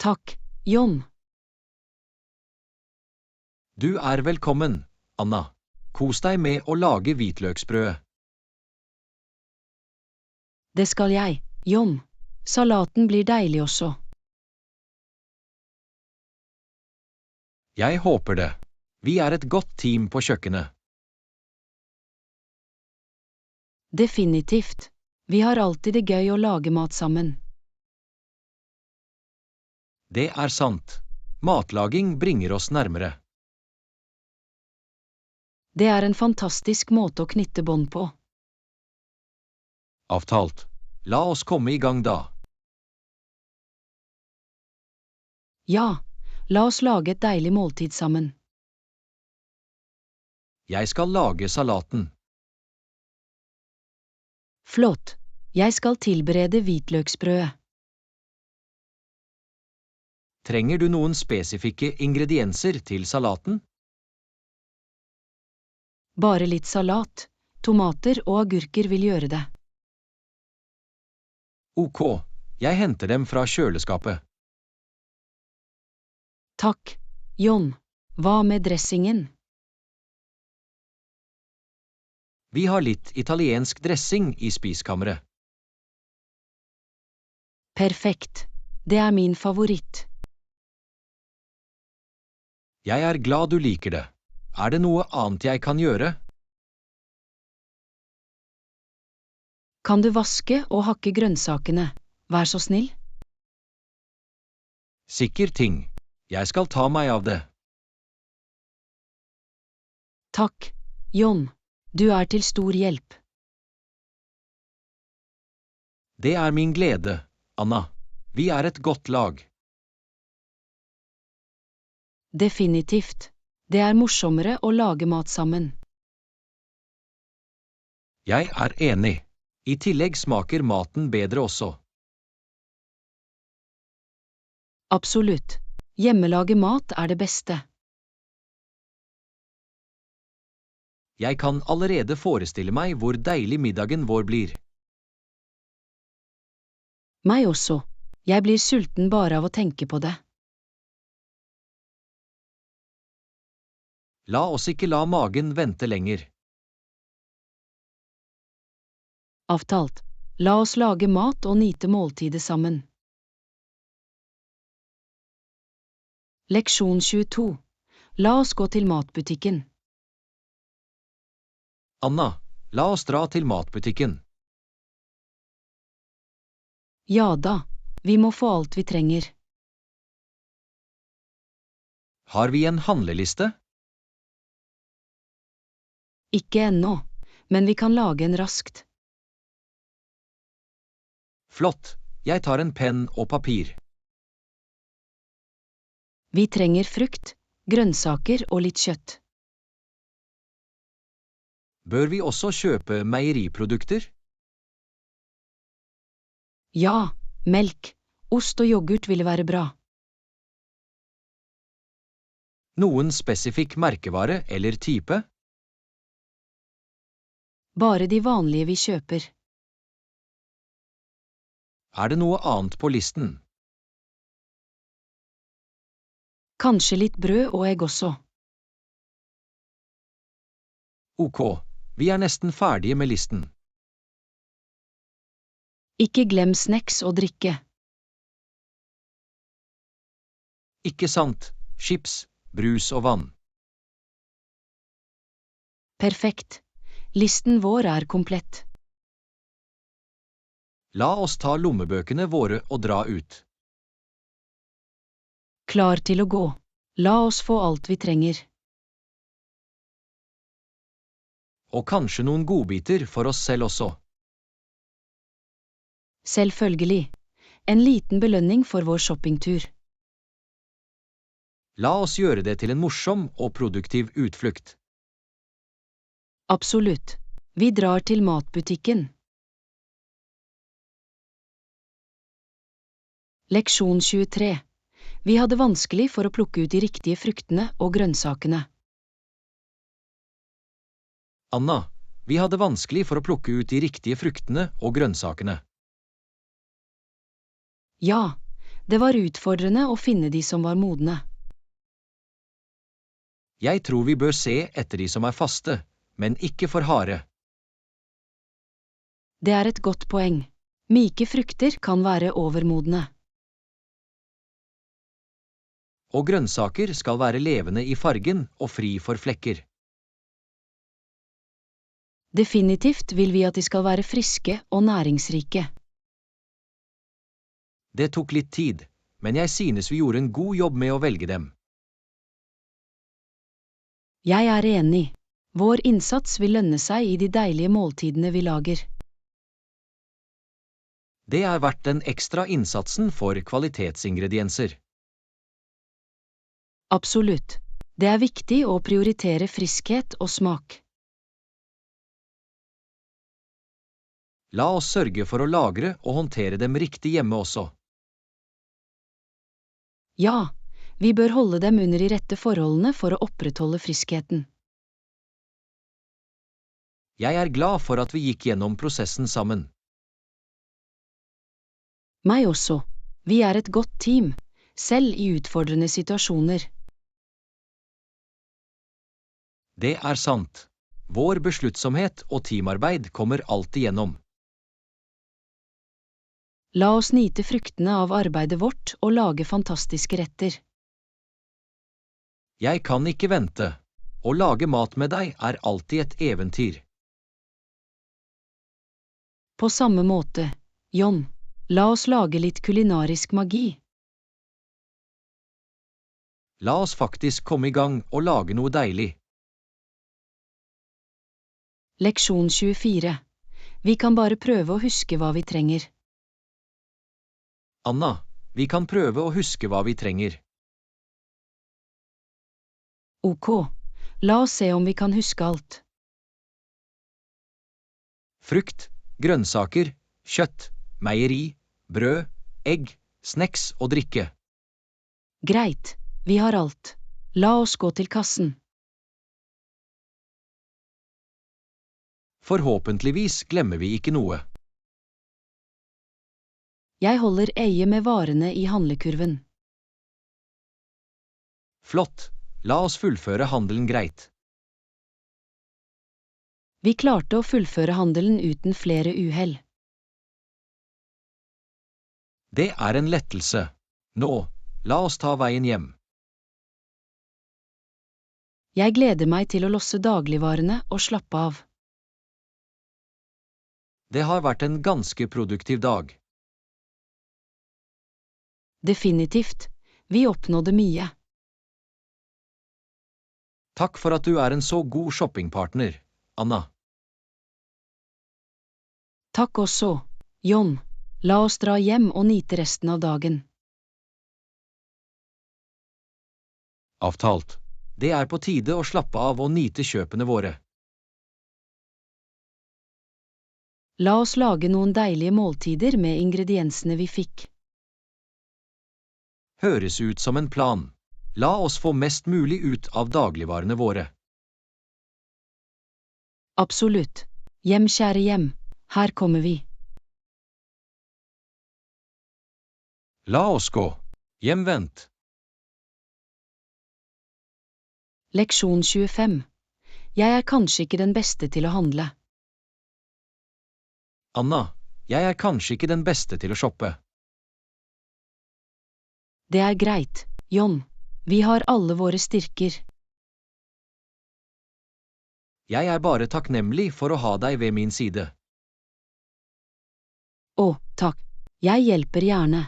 Takk, John. Du er velkommen, Anna. Kos deg med å lage hvitløksbrødet. Det skal jeg, John. Salaten blir deilig også. Jeg håper det. Vi er et godt team på kjøkkenet. Definitivt. Vi har alltid det gøy å lage mat sammen. Det er sant. Matlaging bringer oss nærmere. Det er en fantastisk måte å knytte bånd på. Avtalt. La oss komme i gang da. Ja, la oss lage et deilig måltid sammen. Jeg skal lage salaten. Flott. Jeg skal tilberede hvitløksbrødet. Trenger du noen spesifikke ingredienser til salaten? Bare litt salat, tomater og agurker vil gjøre det. Ok, jeg henter dem fra kjøleskapet. Takk, John. Hva med dressingen? Vi har litt italiensk dressing i spiskammeret. Perfekt. Det er min favoritt. Jeg er glad du liker det. Er det noe annet jeg kan gjøre? Kan du vaske og hakke grønnsakene? Vær så snill. Sikker ting. Jeg skal ta meg av det. Takk, John. Du er til stor hjelp. Det er min glede, Anna. Vi er et godt lag. Definitivt. Det er morsommere å lage mat sammen. Jeg er enig. I tillegg smaker maten bedre også. Absolutt. Hjemmelaget mat er det beste. Jeg kan allerede forestille meg hvor deilig middagen vår blir. Meg også. Jeg blir sulten bare av å tenke på det. La oss ikke la magen vente lenger. Avtalt. La oss lage mat og nyte måltidet sammen. Leksjon 22. La oss gå til matbutikken. Anna, la oss dra til matbutikken. Ja da, vi må få alt vi trenger. Har vi en handleliste? Ikke ennå, men vi kan lage en raskt. Flott, jeg tar en penn og papir. Vi trenger frukt, grønnsaker og litt kjøtt. Bør vi også kjøpe meieriprodukter? Ja, melk, ost og yoghurt ville være bra. Noen spesifikk merkevare eller type? Bare de vanlige vi kjøper. Er det noe annet på listen? Kanskje litt brød og egg også. Ok, vi er nesten ferdige med listen. Ikke glem snacks og drikke. Ikke sant, chips, brus og vann. Perfekt. Listen vår er komplett. La oss ta lommebøkene våre og dra ut. Klar til å gå. La oss få alt vi trenger. Og kanskje noen godbiter for oss selv også. Selvfølgelig. En liten belønning for vår shoppingtur. La oss gjøre det til en morsom og produktiv utflukt. Absolutt. Vi drar til matbutikken. Leksjon 23. Vi hadde vanskelig for å plukke ut de riktige fruktene og grønnsakene. Anna, vi hadde vanskelig for å plukke ut de riktige fruktene og grønnsakene. Ja, det var utfordrende å finne de som var modne. Jeg tror vi bør se etter de som er faste, men ikke for harde. Det er et godt poeng. Myke frukter kan være overmodne. Og grønnsaker skal være levende i fargen og fri for flekker. Definitivt vil vi at de skal være friske og næringsrike. Det tok litt tid, men jeg synes vi gjorde en god jobb med å velge dem. Jeg er enig. Vår innsats vil lønne seg i de deilige måltidene vi lager. Det er verdt den ekstra innsatsen for kvalitetsingredienser. Absolutt. Det er viktig å prioritere friskhet og smak. La oss sørge for å lagre og håndtere dem riktig hjemme også. Ja, vi bør holde dem under de rette forholdene for å opprettholde friskheten. Jeg er glad for at vi gikk gjennom prosessen sammen. Meg også. Vi er et godt team, selv i utfordrende situasjoner. Det er sant. Vår besluttsomhet og teamarbeid kommer alltid gjennom. La oss nyte fruktene av arbeidet vårt og lage fantastiske retter. Jeg kan ikke vente. Å lage mat med deg er alltid et eventyr. På samme måte, John, la oss lage litt kulinarisk magi. La oss faktisk komme i gang og lage noe deilig. Leksjon 24. Vi kan bare prøve å huske hva vi trenger. Anna, vi kan prøve å huske hva vi trenger. Ok, la oss se om vi kan huske alt. Frukt, grønnsaker, kjøtt, meieri, brød, egg, snacks og drikke. Greit, vi har alt. La oss gå til kassen. Forhåpentligvis glemmer vi ikke noe. Jeg holder eie med varene i handlekurven. Flott, la oss fullføre handelen greit. Vi klarte å fullføre handelen uten flere uhell. Det er en lettelse. Nå, la oss ta veien hjem. Jeg gleder meg til å losse dagligvarene og slappe av. Det har vært en ganske produktiv dag. Definitivt. Vi oppnådde mye. Takk for at du er en så god shoppingpartner, Anna. Takk også, John. La oss dra hjem og nyte resten av dagen. Avtalt. Det er på tide å slappe av og nyte kjøpene våre. La oss lage noen deilige måltider med ingrediensene vi fikk. Høres ut som en plan. La oss få mest mulig ut av dagligvarene våre. Absolutt. Hjem, kjære hjem. Her kommer vi. La oss gå. Hjem, vent. Leksjon 25. Jeg er kanskje ikke den beste til å handle. Anna, jeg er kanskje ikke den beste til å shoppe. Det er greit, John. Vi har alle våre styrker. Jeg er bare takknemlig for å ha deg ved min side. Å, takk. Jeg hjelper gjerne.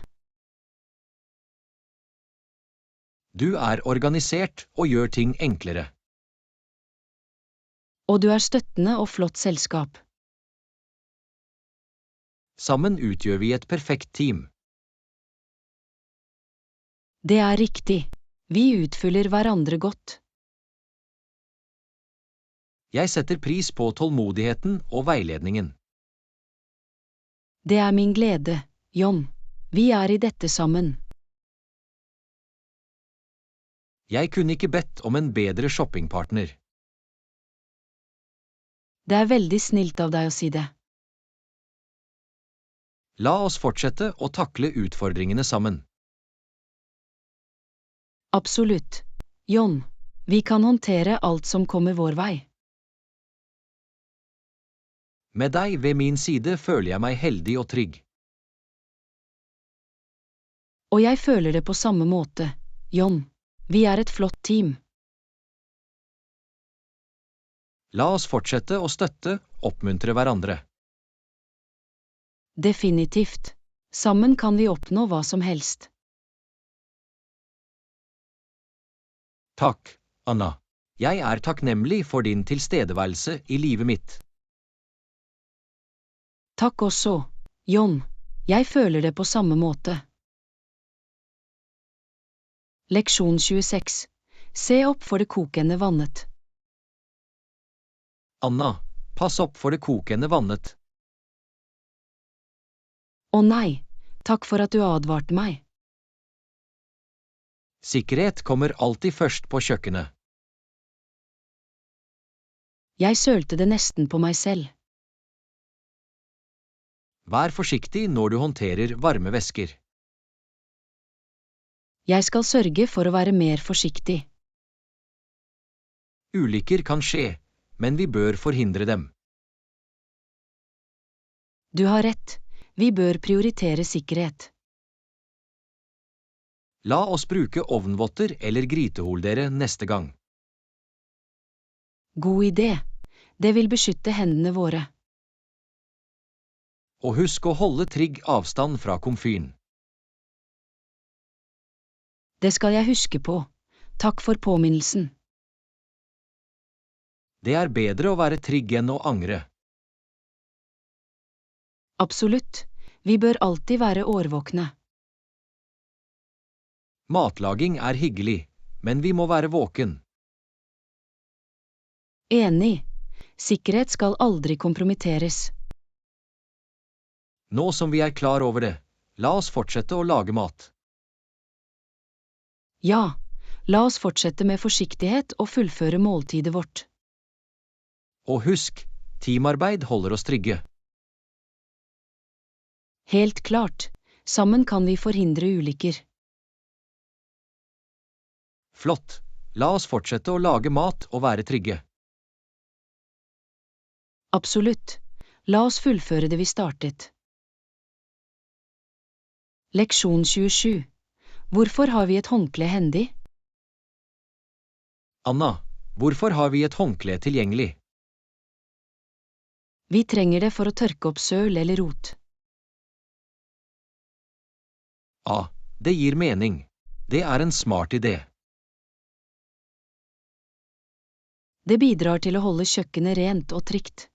Du er organisert og gjør ting enklere. Og du er støttende og flott selskap. Sammen utgjør vi et perfekt team. Det er riktig. Vi utfyller hverandre godt. Jeg setter pris på tålmodigheten og veiledningen. Det er min glede, John. Vi er i dette sammen. Jeg kunne ikke bedt om en bedre shoppingpartner. Det er veldig snilt av deg å si det. La oss fortsette å takle utfordringene sammen. Absolutt. John, vi kan håndtere alt som kommer vår vei. Med deg ved min side føler jeg meg heldig og trygg. Og jeg føler det på samme måte, John. Vi er et flott team. La oss fortsette å støtte, oppmuntre hverandre. Definitivt. Sammen kan vi oppnå hva som helst. Takk, Anna. Jeg er takknemlig for din tilstedeværelse i livet mitt. Takk også, John. Jeg føler det på samme måte. Leksjon 26. Se opp for det kokende vannet. Anna, pass opp for det kokende vannet. Å nei, takk for at du advarte meg. Sikkerhet kommer alltid først på kjøkkenet. Jeg sølte det nesten på meg selv. Vær forsiktig når du håndterer varme væsker. Jeg skal sørge for å være mer forsiktig. Ulykker kan skje, men vi bør forhindre dem. Du har rett, vi bør prioritere sikkerhet. La oss bruke ovnvotter eller gryteholdere neste gang. God idé. Det vil beskytte hendene våre. Og husk å holde trygg avstand fra komfyren. Det skal jeg huske på. Takk for påminnelsen. Det er bedre å være trygg enn å angre. Absolutt. Vi bør alltid være årvåkne. Matlaging er hyggelig, men vi må være våken. Enig. Sikkerhet skal aldri kompromitteres. Nå som vi er klar over det, la oss fortsette å lage mat. Ja, la oss fortsette med forsiktighet og fullføre måltidet vårt. Og husk, teamarbeid holder oss trygge. Helt klart. Sammen kan vi forhindre ulykker. Flott. La oss fortsette å lage mat og være trygge. Absolutt. La oss fullføre det vi startet. Leksjon 27. Hvorfor har vi et håndkle hendig? Anna, hvorfor har vi et håndkle tilgjengelig? Vi trenger det for å tørke opp søl eller rot. Det gir mening. Det er en smart idé. Det bidrar til å holde kjøkkenet rent og trygt.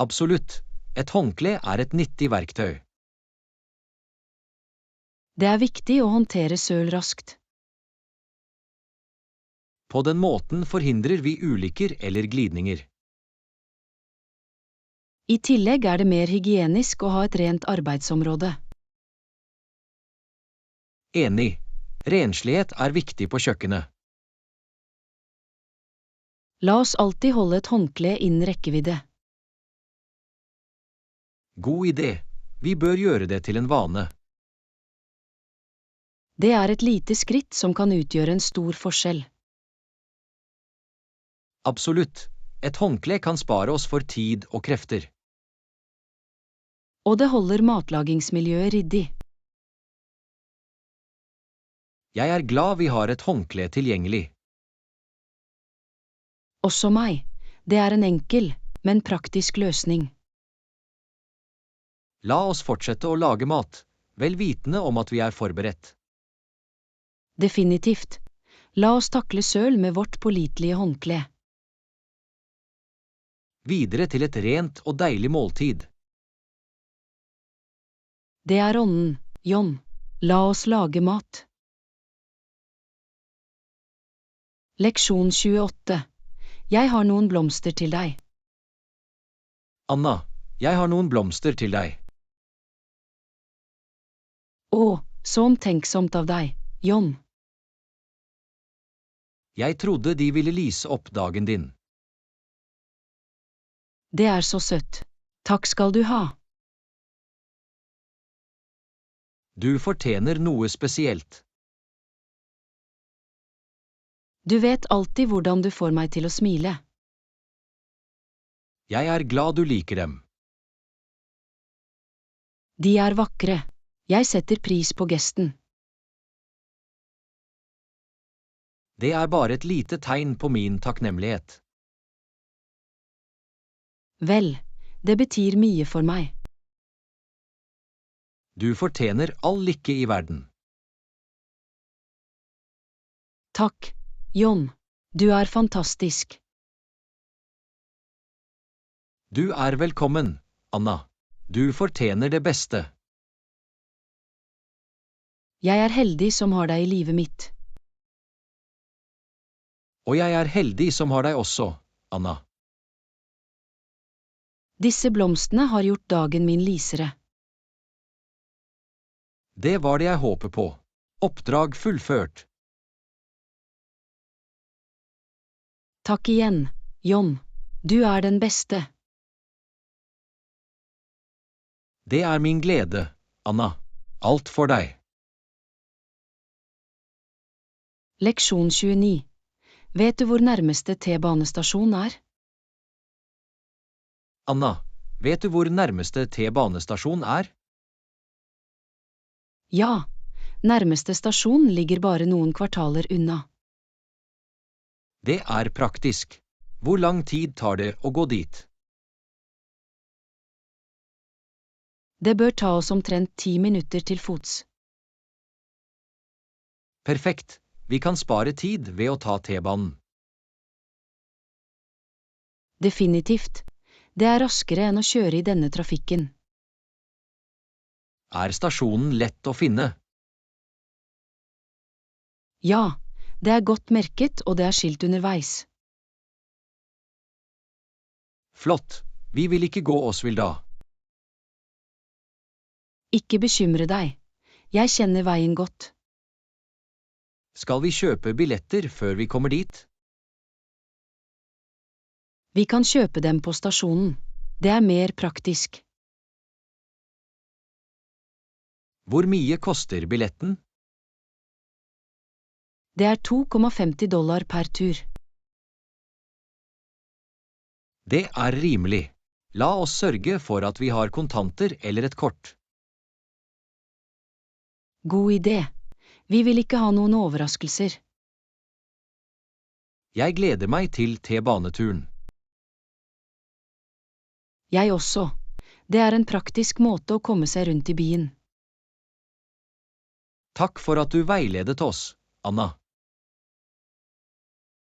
Absolutt. Et håndkle er et nyttig verktøy. Det er viktig å håndtere søl raskt. På den måten forhindrer vi ulykker eller glidninger. I tillegg er det mer hygienisk å ha et rent arbeidsområde. Enig. Renslighet er viktig på kjøkkenet. La oss alltid holde et håndkle innen rekkevidde. God idé. Vi bør gjøre det til en vane. Det er et lite skritt som kan utgjøre en stor forskjell. Absolutt. Et håndkle kan spare oss for tid og krefter. Og det holder matlagingsmiljøet ryddig. Jeg er glad vi har et håndkle tilgjengelig. Også meg. Det er en enkel, men praktisk løsning. La oss fortsette å lage mat, vel vitende om at vi er forberedt. Definitivt. La oss takle søl med vårt pålitelige håndkle. Videre til et rent og deilig måltid. Det er ånden, John. La oss lage mat. Leksjon 28. Jeg har noen blomster til deg. Anna, jeg har noen blomster til deg. Å, så omtenksomt av deg, John. Jeg trodde de ville lyse opp dagen din. Det er så søtt. Takk skal du ha. Du fortjener noe spesielt. Du vet alltid hvordan du får meg til å smile. Jeg er glad du liker dem. De er vakre. Jeg setter pris på gesten. Det er bare et lite tegn på min takknemlighet. Vel, det betyr mye for meg. Du fortjener all lykke i verden. Takk, John. Du er fantastisk. Du er velkommen, Anna. Du fortjener det beste. Jeg er heldig som har deg i livet mitt. Og jeg er heldig som har deg også, Anna. Disse blomstene har gjort dagen min lysere. Det var det jeg håper på. Oppdrag fullført. Takk igjen, John. Du er den beste. Det er min glede, Anna. Alt for deg. Leksjon 29. Vet du hvor nærmeste T-banestasjon er? Anna, vet du hvor nærmeste T-banestasjon er? Ja, nærmeste stasjon ligger bare noen kvartaler unna. Det er praktisk. Hvor lang tid tar det å gå dit? Det bør ta oss omtrent 10 minutter til fots. Perfekt. Vi kan spare tid ved å ta T-banen. Definitivt. Det er raskere enn å kjøre i denne trafikken. Er stasjonen lett å finne? Ja, det er godt merket og det er skilt underveis. Flott. Vi vil ikke gå oss vill da. Ikke bekymre deg. Jeg kjenner veien godt. Skal vi kjøpe billetter før vi kommer dit? Vi kan kjøpe dem på stasjonen. Det er mer praktisk. Hvor mye koster billetten? Det er $2,50 per tur. Det er rimelig. La oss sørge for at vi har kontanter eller et kort. God idé. Vi vil ikke ha noen overraskelser. Jeg gleder meg til T-baneturen. Jeg også. Det er en praktisk måte å komme seg rundt i byen. Takk for at du veiledet oss, Anna.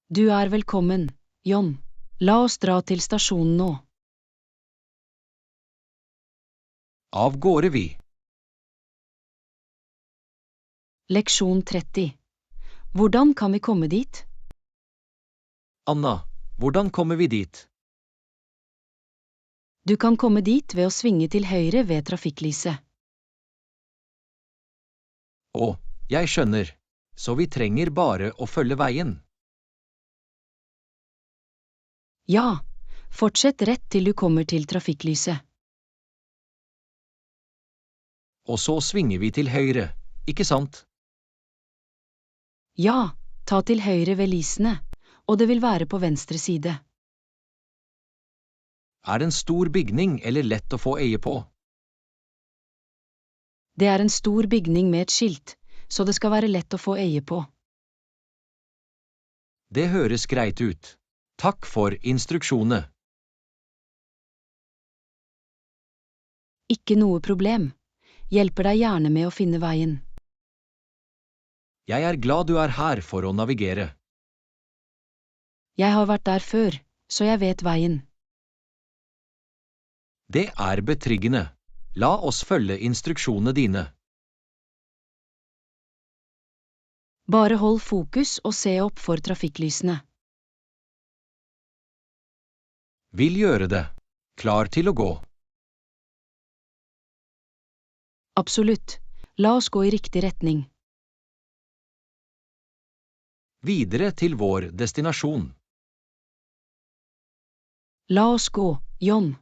Du er velkommen, John. La oss dra til stasjonen nå. Av gårde vi. Leksjon 30. Hvordan kan vi komme dit? Anna, hvordan kommer vi dit? Du kan komme dit ved å svinge til høyre ved trafikklyset. Å, jeg skjønner. Så vi trenger bare å følge veien. Ja, fortsett rett til du kommer til trafikklyset. Og så svinger vi til høyre, ikke sant? Ja, ta til høyre ved lysene, og det vil være på venstre side. Er det en stor bygning eller lett å få øye på? Det er en stor bygning med et skilt, så det skal være lett å få øye på. Det høres greit ut. Takk for instruksjonene. Ikke noe problem. Hjelper deg gjerne med å finne veien. Jeg er glad du er her for å navigere. Jeg har vært der før, så jeg vet veien. Det er betryggende. La oss følge instruksjonene dine. Bare hold fokus og se opp for trafikklysene. Vil gjøre det. Klar til å gå. Absolutt. La oss gå i riktig retning. Videre til vår destinasjon. La oss gå, John.